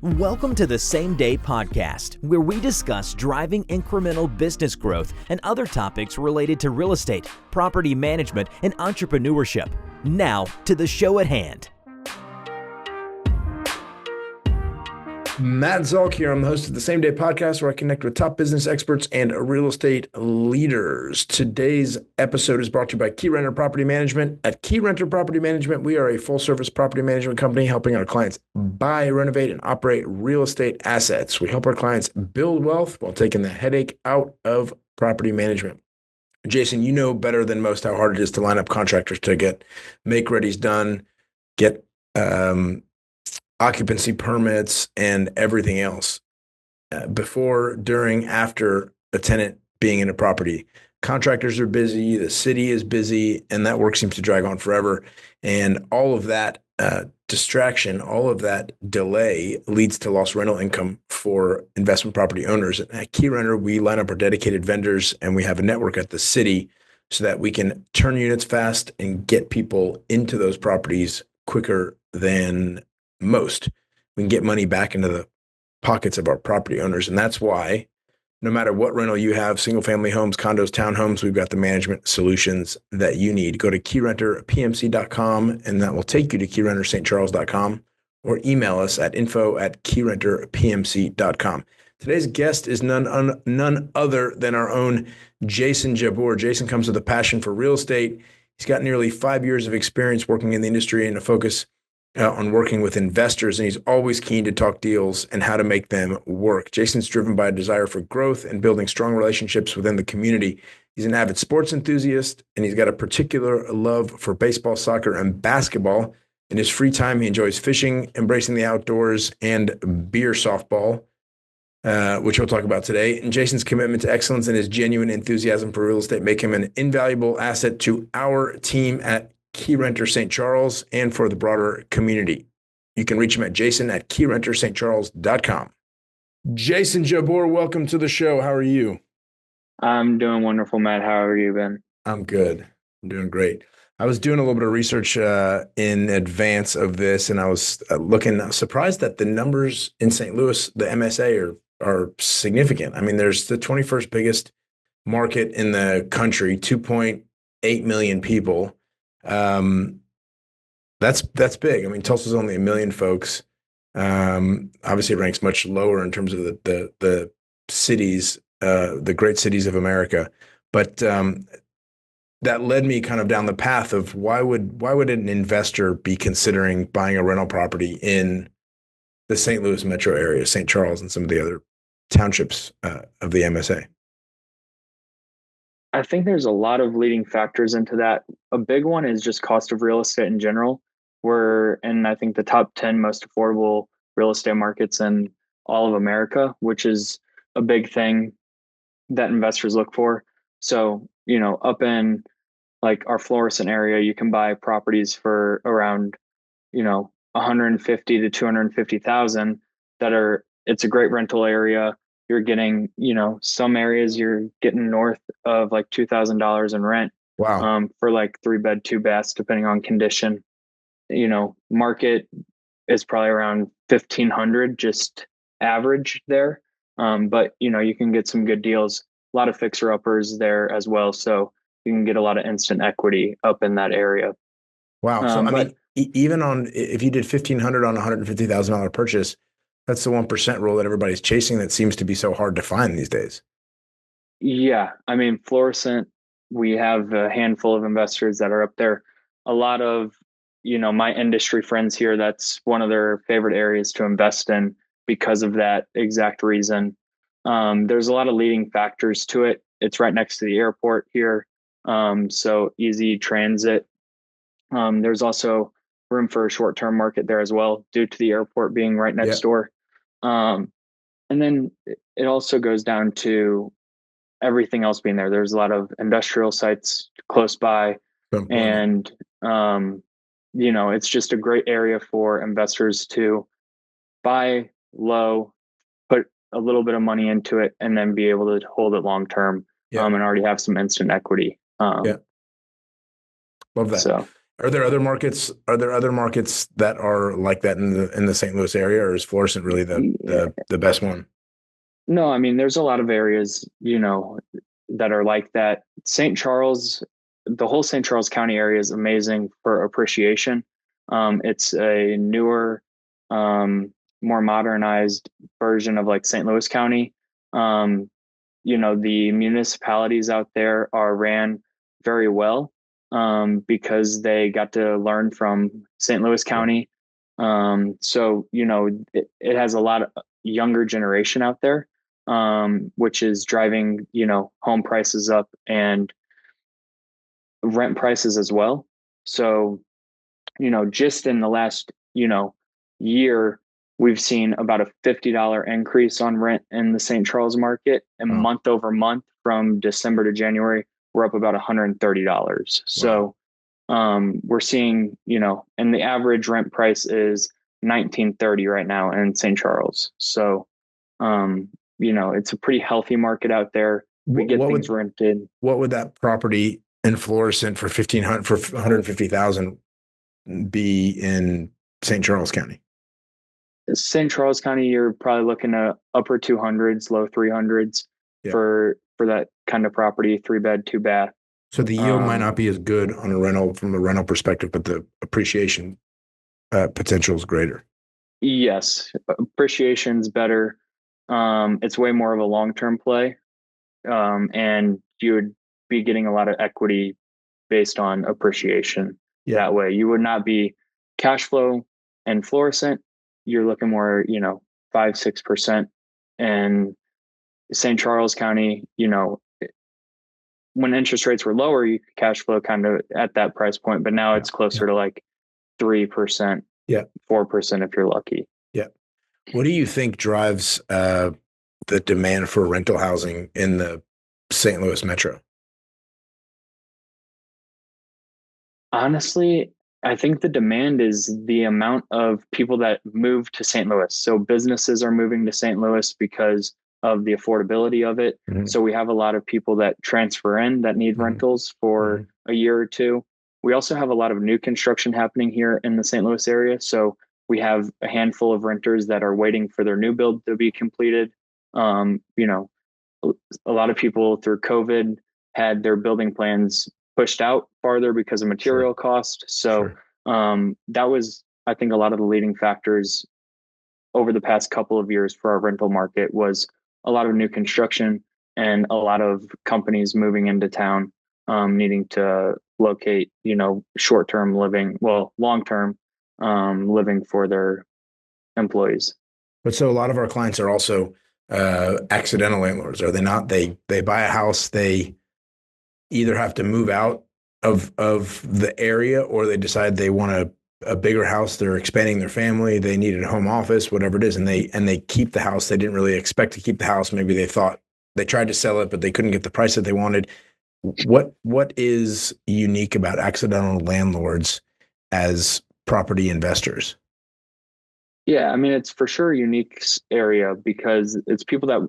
Welcome to the Same Day Podcast, where we discuss driving incremental business growth and other topics related to real estate, property management, and entrepreneurship. Now to the show at hand. Matt Zalk here. I'm the host of the Same Day Podcast, where I connect with top business experts and real estate leaders. Today's episode is brought to you by Keyrenter Property Management. At Keyrenter Property Management, we are a full-service property management company helping our clients buy, renovate, and operate real estate assets. We help our clients build wealth while taking the headache out of property management. Jason, you know better than most how hard it is to line up contractors to get make-readies done, get occupancy permits, and everything else before, during, after a tenant being in a property. Contractors are busy, the city is busy, and that work seems to drag on forever. And all of that distraction, all of that delay leads to lost rental income for investment property owners. At Keyrenter, we line up our dedicated vendors, and we have a network at the city so that we can turn units fast and get people into those properties quicker than most. We can get money back into the pockets of our property owners. And that's why no matter what rental you have, single family homes, condos, townhomes, we've got the management solutions that you need. Go to KeyrenterPMC.com and that will take you to KeyrenterStCharles.com, or email us at info@KeyrenterPMC.com. Today's guest is none other than our own Jason Jaboor. Jason comes with a passion for real estate. He's got nearly 5 years of experience working in the industry and a focus on working with investors, and he's always keen to talk deals and how to make them work. Jason's driven by a desire for growth and building strong relationships within the community. He's an avid sports enthusiast, and he's got a particular love for baseball, soccer, and basketball. In his free time, he enjoys fishing, embracing the outdoors, and beer softball, which we'll talk about today. And Jason's commitment to excellence and his genuine enthusiasm for real estate make him an invaluable asset to our team at Keyrenter St. Charles and for the broader community. You can reach him at jason@KeyrenterStCharles.com. Jason Jaboor, welcome to the show. How are you? I'm doing wonderful, Matt. How have you been? I'm good. I'm doing great. I was doing a little bit of research in advance of this, and I was surprised that the numbers in St. Louis, the MSA, are significant. I mean, there's the 21st biggest market in the country, 2.8 million people. That's big. I mean, Tulsa's only 1 million folks. Obviously it ranks much lower in terms of the cities, the great cities of America. But that led me kind of down the path of why would an investor be considering buying a rental property in the St. Louis metro area, St. Charles, and some of the other townships of the MSA? I think there's a lot of leading factors into that. A big one is just cost of real estate in general. We're in, I think, the top 10 most affordable real estate markets in all of America, which is a big thing that investors look for. So, up in like our Florissant area, you can buy properties for around, 150 to 250,000 it's a great rental area. You're getting, some areas you're getting north of like $2,000 in rent. Wow. For like 3-bed, 2 baths, depending on condition. Market is probably around 1,500, just average there. But you can get some good deals. A lot of fixer uppers there as well, so you can get a lot of instant equity up in that area. Wow. So I mean, even if you did 1,500 on $150,000 purchase, that's the 1% rule that everybody's chasing that seems to be so hard to find these days. Yeah. I mean, Florissant, we have a handful of investors that are up there. A lot of, my industry friends here, that's one of their favorite areas to invest in because of that exact reason. There's a lot of leading factors to it. It's right next to the airport here. So easy transit. There's also room for a short-term market there as well, due to the airport being right next door. And then it also goes down to everything else being there. There's a lot of industrial sites close by, and it's just a great area for investors to buy low, put a little bit of money into it, and then be able to hold it long term, and already have some instant equity. Love that. So Are there other markets? Are there other markets that are like that in the St. Louis area, or is Florissant really the best one? No, I mean, there's a lot of areas, that are like that. St. Charles, the whole St. Charles County area is amazing for appreciation. It's a newer, more modernized version of like St. Louis County. Um, the municipalities out there are ran very well, because they got to learn from St. Louis County. So, it has a lot of younger generation out there, which is driving, home prices up and rent prices as well. So, just in the last, year, we've seen about a $50 increase on rent in the St. Charles market, and Wow. month over month from December to January, we're up about $130. Wow. So, we're seeing, and the average rent price is 1930 right now in St. Charles. So, it's a pretty healthy market out there. We get What things would rented. what would that property in Florissant for 1,500 for 150,000 be in St. Charles County? St. Charles County, you're probably looking at upper 200s, low 300s Yeah. for that kind of property, 3-bed, 2-bath. So the yield might not be as good on a rental from a rental perspective, but the appreciation potential is greater. Yes, appreciation's better. It's way more of a long-term play, and you would be getting a lot of equity based on appreciation. Yeah. That way, you would not be cash flow and Florissant. You're looking more, 5-6%, and St. Charles County, when interest rates were lower, you could cash flow kind of at that price point, but now it's closer to like 3%, Yeah. 4% if you're lucky. Yeah. What do you think drives the demand for rental housing in the St. Louis metro? Honestly, I think the demand is the amount of people that move to St. Louis. So businesses are moving to St. Louis because of the affordability of it. Mhm. So we have a lot of people that transfer in that need Mhm. rentals for a year or two. We also have a lot of new construction happening here in the St. Louis area. So we have a handful of renters that are waiting for their new build to be completed. Um, you know, a lot of people through COVID had their building plans pushed out farther because of material cost. So that was, I think, a lot of the leading factors over the past couple of years for our rental market was a lot of new construction and a lot of companies moving into town, needing to locate, short-term living, well, long-term living for their employees. But so a lot of our clients are also accidental landlords, are they not? They buy a house, they either have to move out of the area, or they decide they want a bigger house. They're expanding their family. They needed a home office, whatever it is, and they keep the house. They didn't really expect to keep the house. Maybe they thought they tried to sell it, but they couldn't get the price that they wanted. What is unique about accidental landlords as property investors? Yeah, I mean, it's for sure a unique area because it's people that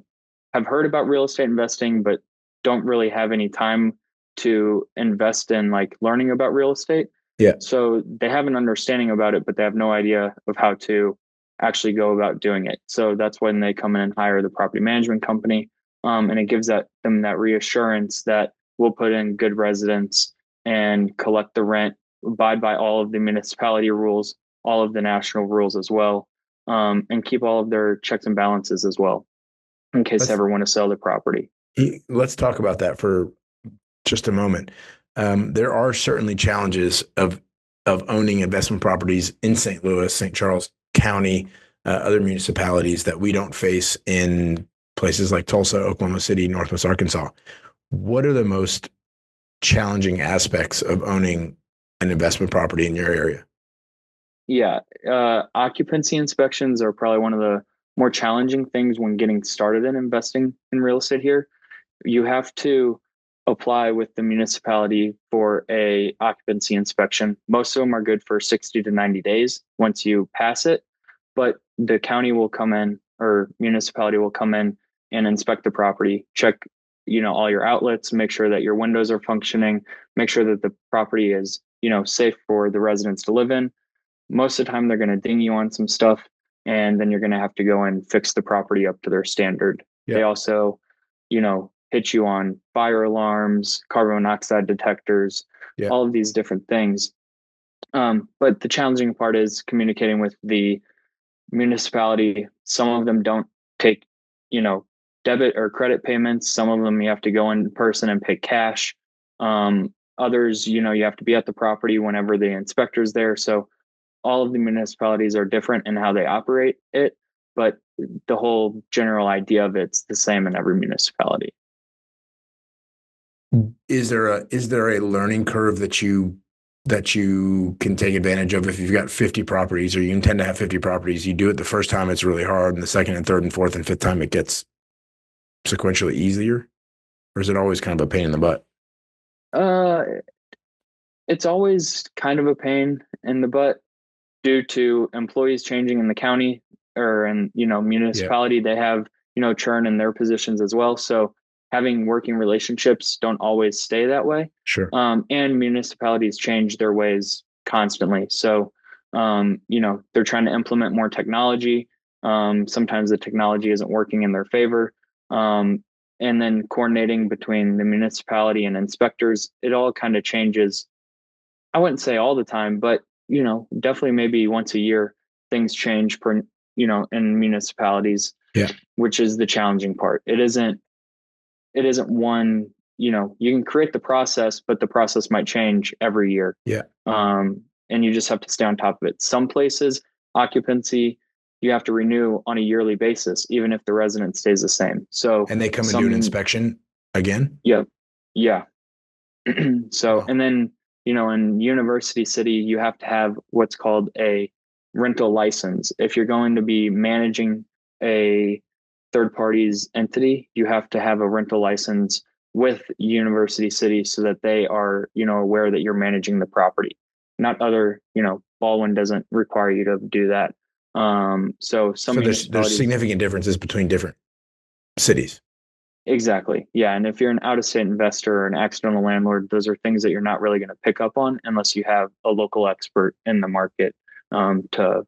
have heard about real estate investing, but don't really have any time to invest in like learning about real estate. Yeah. So they have an understanding about it, but they have no idea of how to actually go about doing it. So that's when they come in and hire the property management company. And it gives them that reassurance that we'll put in good residents and collect the rent, abide by all of the municipality rules, all of the national rules as well, and keep all of their checks and balances as well, in case they ever want to sell the property. Let's talk about that for just a moment. There are certainly challenges of owning investment properties in St. Louis, St. Charles County, other municipalities that we don't face in places like Tulsa, Oklahoma City, Northwest Arkansas. What are the most challenging aspects of owning an investment property in your area? Yeah, occupancy inspections are probably one of the more challenging things when getting started in investing in real estate here. You have to apply with the municipality for a occupancy inspection. Most of them are good for 60 to 90 days once you pass it, but the county will come in or municipality will come in and inspect the property, check, all your outlets, make sure that your windows are functioning, make sure that the property is safe for the residents to live in. Most of the time, they're going to ding you on some stuff, and then you're going to have to go and fix the property up to their standard. Yeah. They also, hit you on fire alarms, carbon monoxide detectors, Yeah. all of these different things. But the challenging part is communicating with the municipality. Some of them don't take, debit or credit payments. Some of them you have to go in person and pay cash. Others, you have to be at the property whenever the inspector's there. So all of the municipalities are different in how they operate it, but the whole general idea of it's the same in every municipality. Is there a learning curve that you can take advantage of if you've got 50 properties, or you intend to have 50 properties? You do it the first time, it's really hard, and the second and third and fourth and fifth time it gets sequentially easier? Or is it always kind of a pain in the butt? It's always kind of a pain in the butt due to employees changing in the county or in municipality. Yeah. They have churn in their positions as well. So having working relationships don't always stay that way. Sure. And municipalities change their ways constantly. So they're trying to implement more technology. Sometimes the technology isn't working in their favor. And then coordinating between the municipality and inspectors, it all kind of changes. I wouldn't say all the time, but definitely maybe once a year, things change in municipalities. Yeah. Which is the challenging part. It isn't one, you can create the process, but the process might change every year. Yeah. And you just have to stay on top of it. Some places, occupancy, you have to renew on a yearly basis, even if the resident stays the same. So, and they come and do an inspection again? Yeah. Yeah. So, wow. And then, in University City, you have to have what's called a rental license. If you're going to be managing a third party's entity, you have to have a rental license with University City so that they are, aware that you're managing the property. Not other, Baldwin doesn't require you to do that. So there's significant differences between different cities. Exactly. Yeah. And if you're an out-of-state investor or an accidental landlord, those are things that you're not really going to pick up on unless you have a local expert in the market to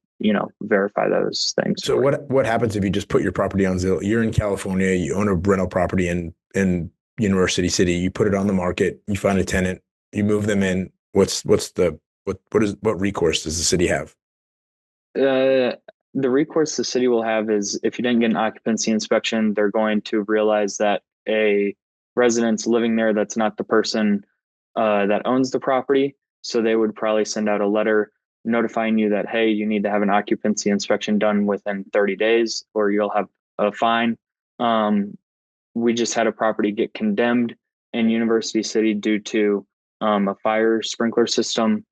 verify those things. So what happens if you just put your property on Zillow? You're in California, you own a rental property in University City, you put it on the market, you find a tenant, you move them in. What recourse does the city have? The recourse the city will have is if you didn't get an occupancy inspection, they're going to realize that a resident's living there that's not the person that owns the property. So they would probably send out a letter notifying you that, hey, you need to have an occupancy inspection done within 30 days or you'll have a fine. We just had a property get condemned in University City due to a fire sprinkler system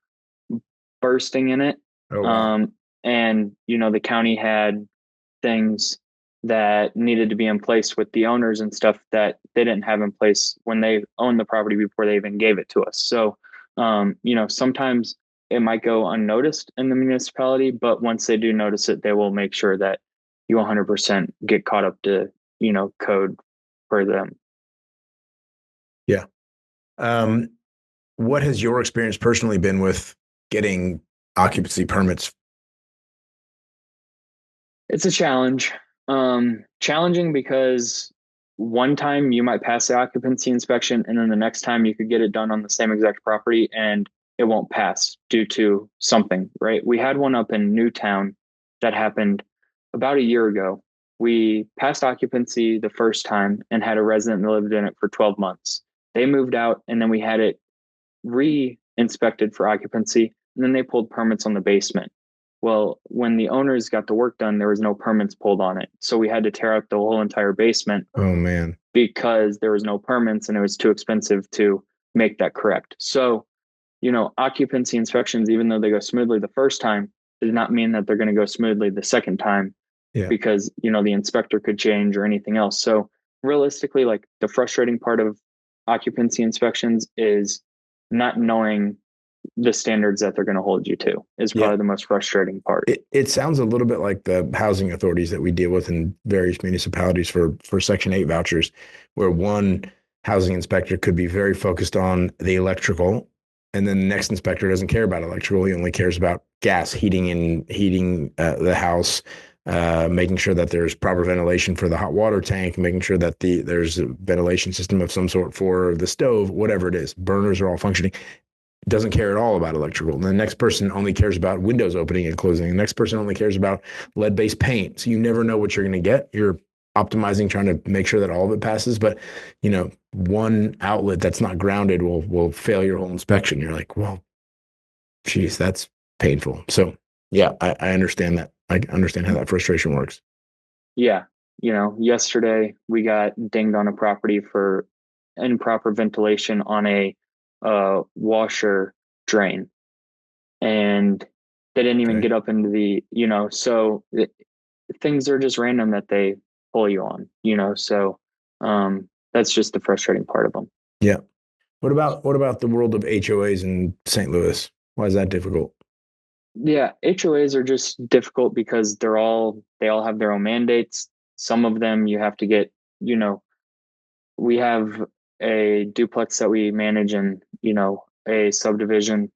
bursting in it. Oh, wow. And, the county had things that needed to be in place with the owners and stuff that they didn't have in place when they owned the property before they even gave it to us. So, sometimes it might go unnoticed in the municipality, but once they do notice it, they will make sure that you 100% get caught up to, code for them. Yeah. What has your experience personally been with getting occupancy permits? It's a challenge. Challenging because one time you might pass the occupancy inspection and then the next time you could get it done on the same exact property and it won't pass due to something, right? We had one up in Newtown that happened about a year ago. We passed occupancy the first time and had a resident that lived in it for 12 months. They moved out and then we had it re-inspected for occupancy and then they pulled permits on the basement. Well, when the owners got the work done, there was no permits pulled on it. So we had to tear up the whole entire basement. Oh, man. Because there was no permits and it was too expensive to make that correct. So, occupancy inspections, even though they go smoothly the first time, does not mean that they're going to go smoothly the second time because, the inspector could change or anything else. So realistically, like the frustrating part of occupancy inspections is not knowing the standards that they're going to hold you to is probably the most frustrating part. It sounds a little bit like the housing authorities that we deal with in various municipalities for Section 8 vouchers, where one housing inspector could be very focused on the electrical And then the next inspector doesn't care about electrical. He only cares about gas, heating the house, making sure that there's proper ventilation for the hot water tank, making sure that there's a ventilation system of some sort for the stove, whatever it is. Burners are all functioning. Doesn't care at all about electrical. And the next person only cares about windows opening and closing. The next person only cares about lead-based paint. So you never know what you're going to get. You're optimizing, trying to make sure that all of it passes. But, one outlet that's not grounded will fail your whole inspection. You're like, well, geez, that's painful. So yeah, I understand that. I understand how that frustration works. Yeah. Yesterday we got dinged on a property for improper ventilation on a washer drain. And they didn't even Okay. get up into things are just random that they pull you on. So that's just the frustrating part of them. Yeah. What about the world of HOAs in St. Louis? Why is that difficult? Yeah, HOAs are just difficult because they all have their own mandates. Some of them you have to get, we have a duplex that we manage in, a subdivision,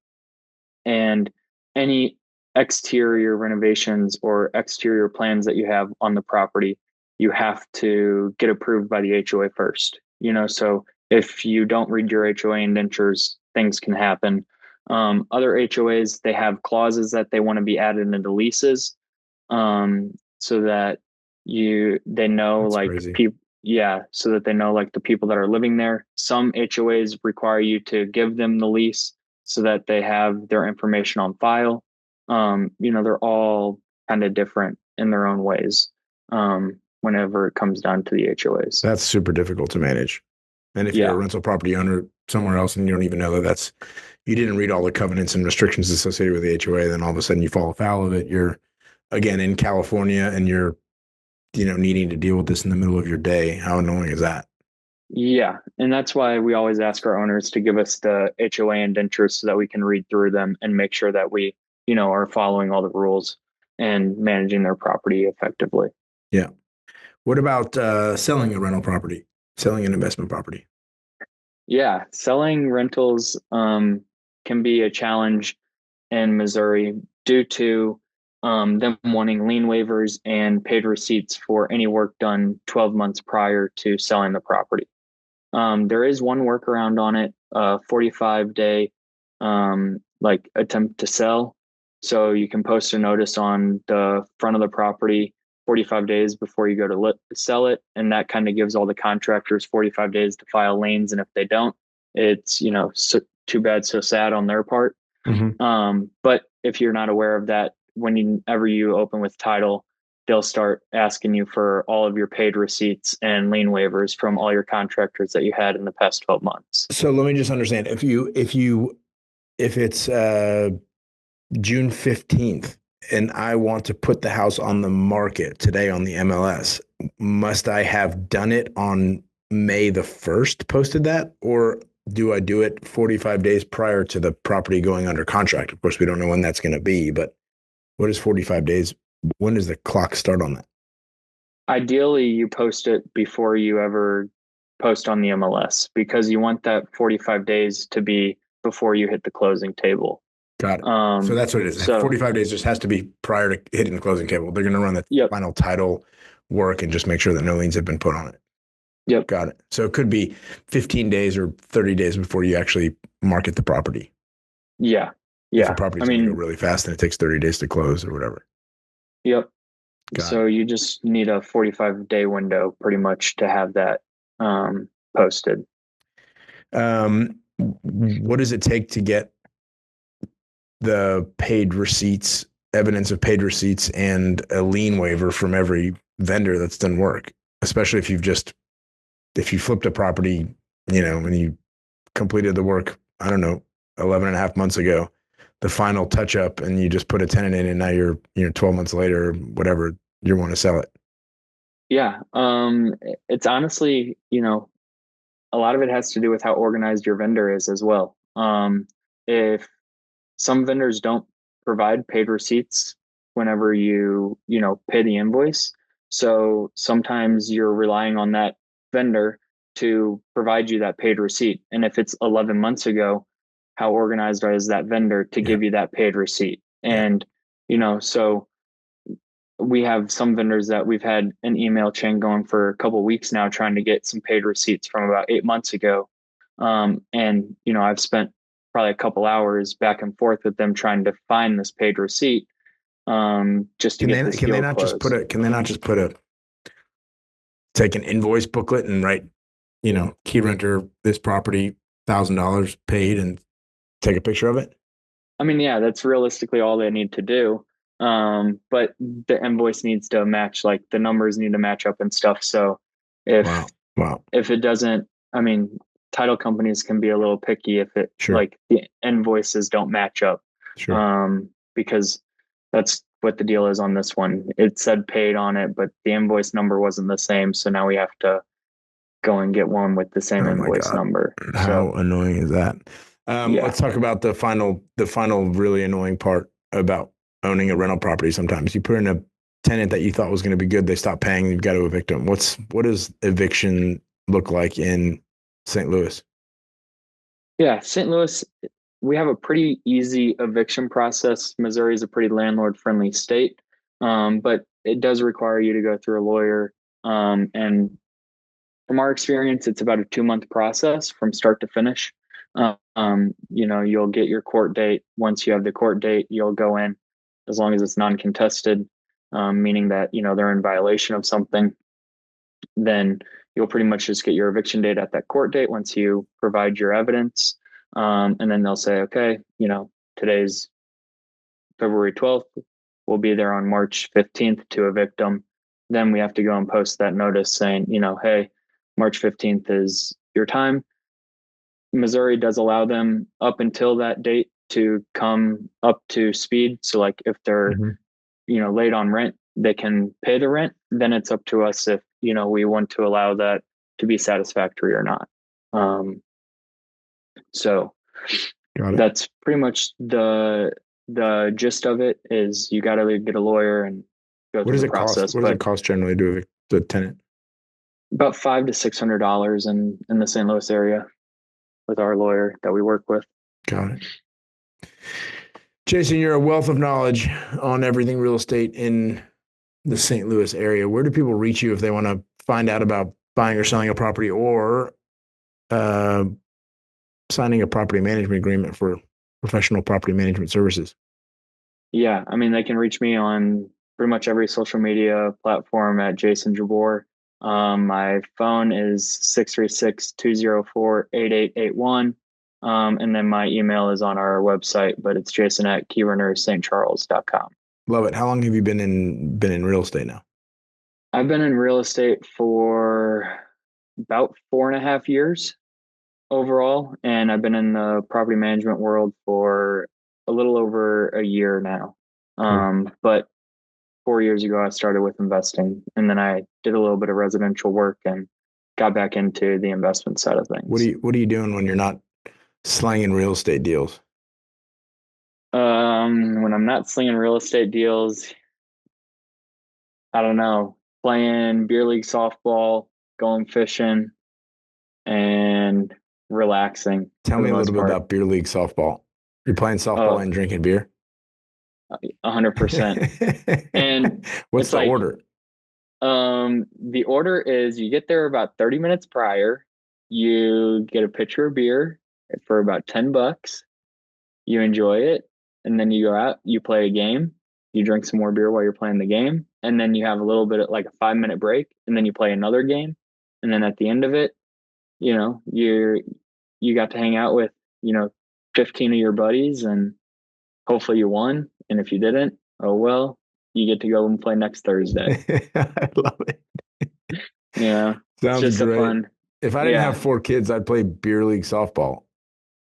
and any exterior renovations or exterior plans that you have on the property, you have to get approved by the HOA first. So if you don't read your HOA indentures, things can happen. Other HOAs, they have clauses that they want to be added into leases, so that they know That's like crazy. people. Yeah, so that they know like the people that are living there. Some HOAs require you to give them the lease so that they have their information on file. They're all kind of different in their own ways. Whenever it comes down to the HOAs. That's super difficult to manage. And if you're a Yeah. rental property owner somewhere else and you don't even know that you didn't read all the covenants and restrictions associated with the HOA, then all of a sudden you fall afoul of it. You're again in California and you're, needing to deal with this in the middle of your day. How annoying is that? Yeah. And that's why we always ask our owners to give us the HOA indentures so that we can read through them and make sure that we, are following all the rules and managing their property effectively. Yeah. What about selling a rental property, selling an investment property? Yeah. Selling rentals can be a challenge in Missouri due to them wanting lien waivers and paid receipts for any work done 12 months prior to selling the property. There is one workaround on it, 45-day like attempt to sell. So you can post a notice on the front of the property 45 days before you go to sell it. And that kind of gives all the contractors 45 days to file liens. And if they don't, it's, too bad, so sad on their part. Mm-hmm. But if you're not aware of that, whenever you open with title, they'll start asking you for all of your paid receipts and lien waivers from all your contractors that you had in the past 12 months. So let me just understand if it's June 15th and I want to put the house on the market today on the MLS, must I have done it on May the 1st, posted that, or do I do it 45 days prior to the property going under contract? Of course, we don't know when that's going to be, but what is 45 days? When does the clock start on that? Ideally, you post it before you ever post on the MLS because you want that 45 days to be before you hit the closing table. Got it. So that's what it is. So 45 days just has to be prior to hitting the closing table. They're going to run the yep, final title work and just make sure that no liens have been put on it. yep, Got it. So it could be 15 days or 30 days before you actually market the property. yeah, If a yeah. property's I going to go mean, really fast and it takes 30 days to close or whatever. yep. Got So it. you just need a 45-day window pretty much to have that posted. What does it take to get the paid receipts, evidence of paid receipts, and a lien waiver from every vendor that's done work? Especially if you flipped a property, and you completed the work, I don't know, 11 and a half months ago, the final touch up, and you just put a tenant in and now you're, 12 months later, or whatever, you want to sell it. Yeah. It's honestly, a lot of it has to do with how organized your vendor is as well. If some vendors don't provide paid receipts whenever you pay the invoice. So sometimes you're relying on that vendor to provide you that paid receipt. And if it's 11 months ago, how organized is that vendor to give you that paid receipt. And, so we have some vendors that we've had an email chain going for a couple of weeks now, trying to get some paid receipts from about 8 months ago. And, I've spent probably a couple hours back and forth with them trying to find this paid receipt, just to get this deal closed. Can they not just take an invoice booklet and write, Keyrenter, this property, $1,000 paid, and take a picture of it? I mean, yeah, that's realistically all they need to do. But the invoice needs to match, like the numbers need to match up and stuff. So if it doesn't, I mean, title companies can be a little picky if it like the invoices don't match up. Because that's what the deal is on this one. It said paid on it, but the invoice number wasn't the same. So now we have to go and get one with the same invoice number. How annoying is that? Let's talk about the final really annoying part about owning a rental property. Sometimes you put in a tenant that you thought was going to be good, they stop paying, you've got to evict them. What does eviction look like in St. Louis? Yeah, St. Louis, we have a pretty easy eviction process. Missouri is a pretty landlord-friendly state, but it does require you to go through a lawyer. And from our experience, it's about a 2-month process from start to finish. You'll get your court date. Once you have the court date, you'll go in, as long as it's non-contested, meaning that, they're in violation of something, then you'll pretty much just get your eviction date at that court date once you provide your evidence. And then they'll say, okay, today's February 12th. We'll be there on March 15th to evict them. Then we have to go and post that notice saying, hey, March 15th is your time. Missouri does allow them up until that date to come up to speed. So like if they're, late on rent, they can pay the rent. Then it's up to us if, we want to allow that to be satisfactory or not. So that's pretty much the gist of it. Is you got to get a lawyer and go through the process. What does it cost generally to evict the tenant? About $500 to $600 in the St. Louis area with our lawyer that we work with. Got it. Jason, you're a wealth of knowledge on everything real estate in the St. Louis area. Where do people reach you if they want to find out about buying or selling a property, or signing a property management agreement for professional property management services? Yeah, I mean, they can reach me on pretty much every social media platform at Jason Jaboor. My phone is 636-204-8881. And then my email is on our website, but it's jason@KeyrenterStCharles.com. Love it. How long have you been in real estate now? I've been in real estate for about 4.5 years overall. And I've been in the property management world for a little over a year now. But 4 years ago, I started with investing, and then I did a little bit of residential work and got back into the investment side of things. What are you doing when you're not slinging real estate deals? When I'm not slinging real estate deals, I don't know, playing beer league softball, going fishing, and relaxing. Tell me a little bit about beer league softball. You're playing softball and drinking beer? 100%. And what's the order? The order is you get there about 30 minutes prior. You get a pitcher of beer for about $10. You enjoy it. And then you go out, you play a game, you drink some more beer while you're playing the game. And then you have a little bit of like a 5-minute break, and then you play another game. And then at the end of it, you got to hang out with, 15 of your buddies, and hopefully you won. And if you didn't, oh, well, you get to go and play next Thursday. I love it. Yeah. Sounds just great. Fun. If I didn't have 4 kids, I'd play beer league softball.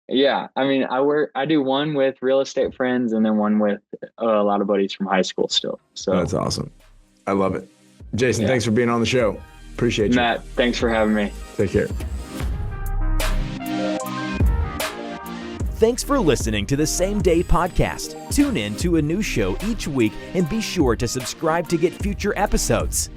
Yeah. I mean, I do one with real estate friends and then one with a lot of buddies from high school still. So that's awesome. I love it. Jason, thanks for being on the show. Appreciate you. Matt, thanks for having me. Take care. Thanks for listening to the Same Day Podcast. Tune in to a new show each week and be sure to subscribe to get future episodes.